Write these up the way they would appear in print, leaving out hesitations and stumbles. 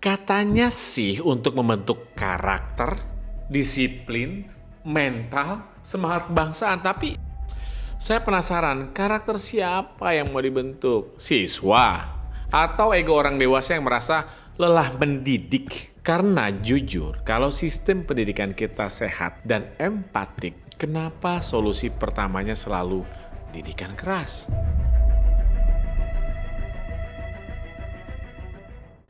Katanya sih untuk membentuk karakter, disiplin, mental, semangat kebangsaan. Tapi saya penasaran, karakter siapa yang mau dibentuk? Siswa? Atau ego orang dewasa yang merasa lelah mendidik? Karena jujur, kalau sistem pendidikan kita sehat dan empatik, kenapa solusi pertamanya selalu didikan keras?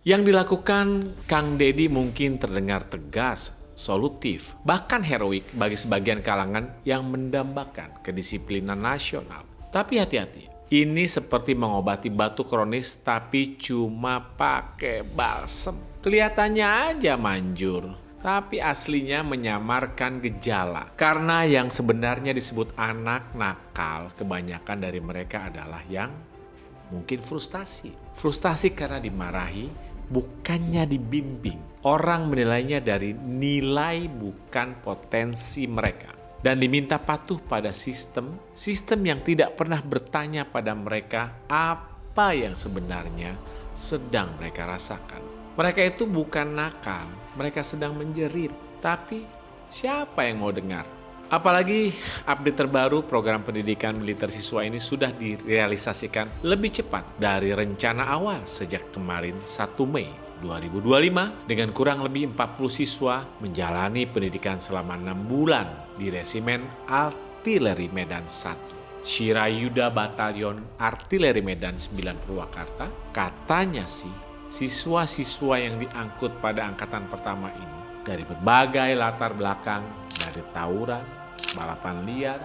Yang dilakukan Kang Deddy mungkin terdengar tegas, solutif, bahkan heroik bagi sebagian kalangan yang mendambakan kedisiplinan nasional. Tapi hati-hati, ini seperti mengobati batuk kronis tapi cuma pakai balsem. Kelihatannya aja manjur, tapi aslinya menyamarkan gejala. Karena yang sebenarnya disebut anak nakal, kebanyakan dari mereka adalah yang mungkin frustasi. Frustasi karena dimarahi, bukannya dibimbing. Orang menilainya dari nilai bukan potensi mereka. Dan diminta patuh pada sistem yang tidak pernah bertanya pada mereka apa yang sebenarnya sedang mereka rasakan. Mereka itu bukan nakal, mereka sedang menjerit. Tapi siapa yang mau dengar? Apalagi update terbaru program pendidikan militer siswa ini sudah direalisasikan lebih cepat dari rencana awal sejak kemarin 1 Mei 2025 dengan kurang lebih 40 siswa menjalani pendidikan selama 6 bulan di Resimen Artileri Medan 1. Shirayuda Batalion Artileri Medan 9 Purwakarta. Katanya sih siswa-siswa yang diangkut pada angkatan pertama ini dari berbagai latar belakang, dari tawuran, balapan liar,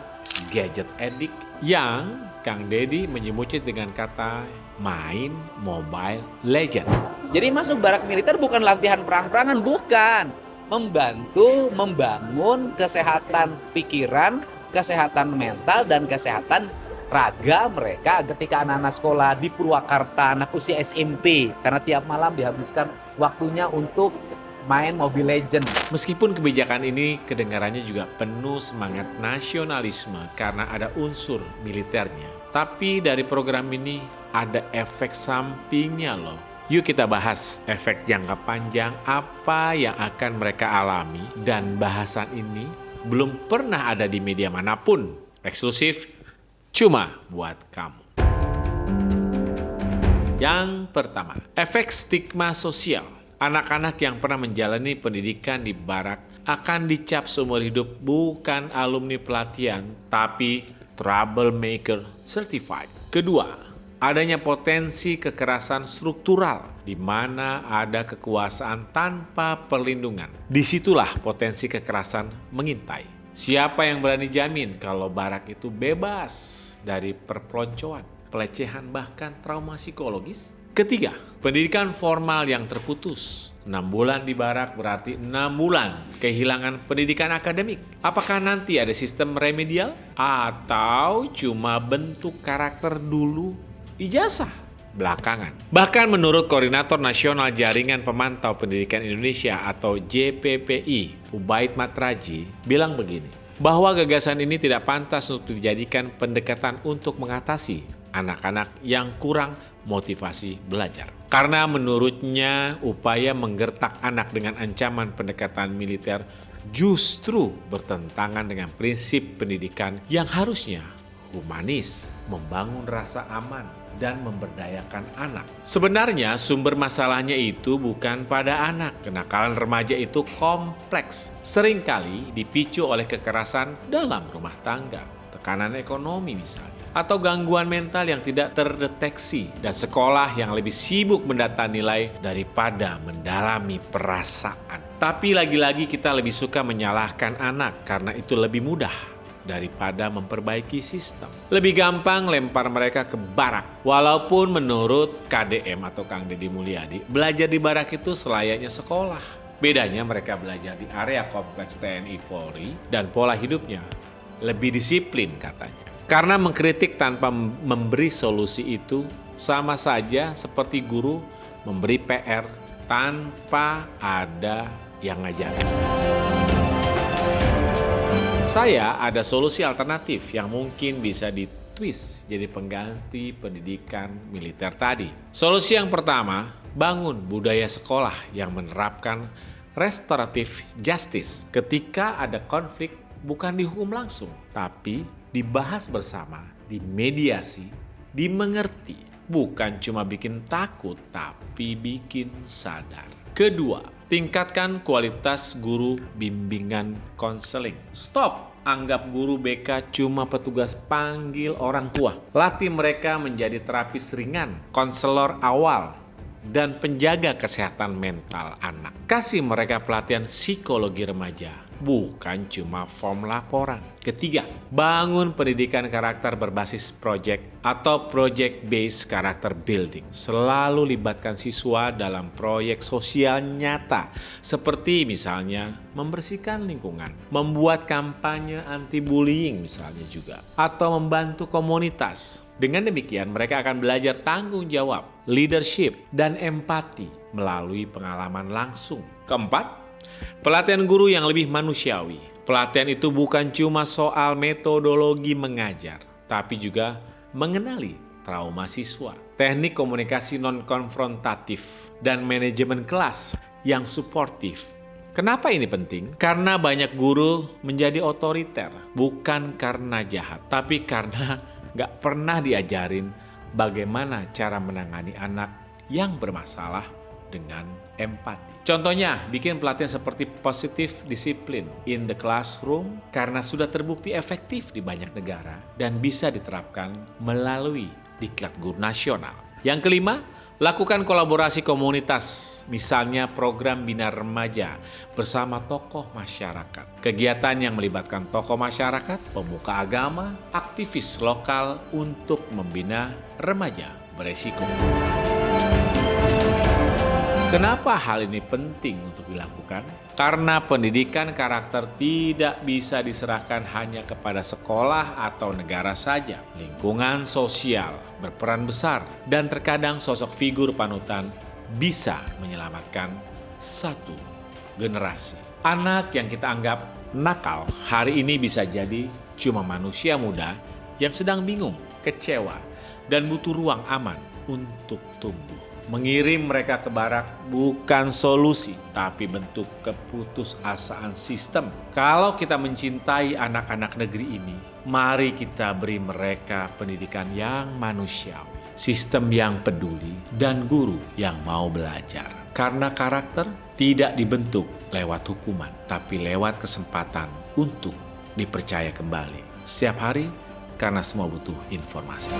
gadget edik yang Kang Deddy menyebutnya dengan kata main Mobile Legend. Jadi masuk barak militer bukan latihan perang-perangan, bukan. Membantu membangun kesehatan pikiran, kesehatan mental, dan kesehatan raga mereka ketika anak-anak sekolah di Purwakarta, anak usia SMP. Karena tiap malam dihabiskan waktunya untuk main Mobile Legends. Meskipun kebijakan ini kedengarannya juga penuh semangat nasionalisme karena ada unsur militernya. Tapi dari program ini ada efek sampingnya loh. Yuk kita bahas efek jangka panjang apa yang akan mereka alami. Dan bahasan ini belum pernah ada di media manapun. Eksklusif cuma buat kamu. Yang pertama, efek stigma sosial. Anak-anak yang pernah menjalani pendidikan di barak akan dicap seumur hidup bukan alumni pelatihan, tapi troublemaker certified. Kedua, adanya potensi kekerasan struktural di mana ada kekuasaan tanpa perlindungan. Disitulah potensi kekerasan mengintai. Siapa yang berani jamin kalau barak itu bebas dari perpeloncoan, pelecehan, bahkan trauma psikologis? Ketiga, pendidikan formal yang terputus. 6 bulan di barak berarti 6 bulan kehilangan pendidikan akademik. Apakah nanti ada sistem remedial? Atau cuma bentuk karakter dulu, ijazah belakangan? Bahkan menurut Koordinator Nasional Jaringan Pemantau Pendidikan Indonesia atau JPPI, Ubaid Matraji, bilang begini, bahwa gagasan ini tidak pantas untuk dijadikan pendekatan untuk mengatasi anak-anak yang kurang motivasi belajar. Karena menurutnya upaya menggertak anak dengan ancaman pendekatan militer justru bertentangan dengan prinsip pendidikan yang harusnya humanis, membangun rasa aman, dan memberdayakan anak. Sebenarnya sumber masalahnya itu bukan pada anak. Kenakalan remaja itu kompleks, seringkali dipicu oleh kekerasan dalam rumah tangga, tekanan ekonomi misalnya, atau gangguan mental yang tidak terdeteksi, dan sekolah yang lebih sibuk mendata nilai daripada mendalami perasaan. Tapi lagi-lagi kita lebih suka menyalahkan anak karena itu lebih mudah daripada memperbaiki sistem. Lebih gampang lempar mereka ke barak. Walaupun menurut KDM atau Kang Deddy Mulyadi, belajar di barak itu selayaknya sekolah. Bedanya mereka belajar di area kompleks TNI Polri dan pola hidupnya lebih disiplin katanya. Karena mengkritik tanpa memberi solusi itu sama saja seperti guru memberi PR tanpa ada yang ngajarin. Saya ada solusi alternatif yang mungkin bisa ditwist jadi pengganti pendidikan militer tadi. Solusi yang pertama, bangun budaya sekolah yang menerapkan restoratif justice. Ketika ada konflik, bukan dihukum langsung, tapi dibahas bersama, dimediasi, dimengerti. Bukan cuma bikin takut, tapi bikin sadar. Kedua, tingkatkan kualitas guru bimbingan konseling. Stop anggap guru BK cuma petugas panggil orang tua. Latih mereka menjadi terapis ringan, konselor awal, dan penjaga kesehatan mental anak. Kasih mereka pelatihan psikologi remaja, bukan cuma form laporan. Ketiga, bangun pendidikan karakter berbasis project atau project-based character building. Selalu libatkan siswa dalam proyek sosial nyata, seperti misalnya membersihkan lingkungan, membuat kampanye anti-bullying misalnya juga, atau membantu komunitas. Dengan demikian, mereka akan belajar tanggung jawab, leadership, dan empati melalui pengalaman langsung. Keempat, pelatihan guru yang lebih manusiawi. Pelatihan itu bukan cuma soal metodologi mengajar, tapi juga mengenali trauma siswa, teknik komunikasi non-konfrontatif, dan manajemen kelas yang suportif. Kenapa ini penting? Karena banyak guru menjadi otoriter, bukan karena jahat, tapi karena nggak pernah diajarin bagaimana cara menangani anak yang bermasalah dengan empati. Contohnya, bikin pelatihan seperti positive discipline in the classroom karena sudah terbukti efektif di banyak negara dan bisa diterapkan melalui Diklat Guru Nasional. Yang kelima, lakukan kolaborasi komunitas, misalnya program Bina Remaja bersama tokoh masyarakat. Kegiatan yang melibatkan tokoh masyarakat, pemuka agama, aktivis lokal untuk membina remaja beresiko. Kenapa hal ini penting untuk dilakukan? Karena pendidikan karakter tidak bisa diserahkan hanya kepada sekolah atau negara saja. Lingkungan sosial berperan besar dan terkadang sosok figur panutan bisa menyelamatkan satu generasi. Anak yang kita anggap nakal hari ini bisa jadi cuma manusia muda yang sedang bingung, kecewa, dan butuh ruang aman untuk tumbuh. Mengirim mereka ke barak bukan solusi, tapi bentuk keputusasaan sistem. Kalau kita mencintai anak-anak negeri ini, mari kita beri mereka pendidikan yang manusiawi, sistem yang peduli, dan guru yang mau belajar. Karena karakter tidak dibentuk lewat hukuman, tapi lewat kesempatan untuk dipercaya kembali. Setiap hari, karena semua butuh informasi.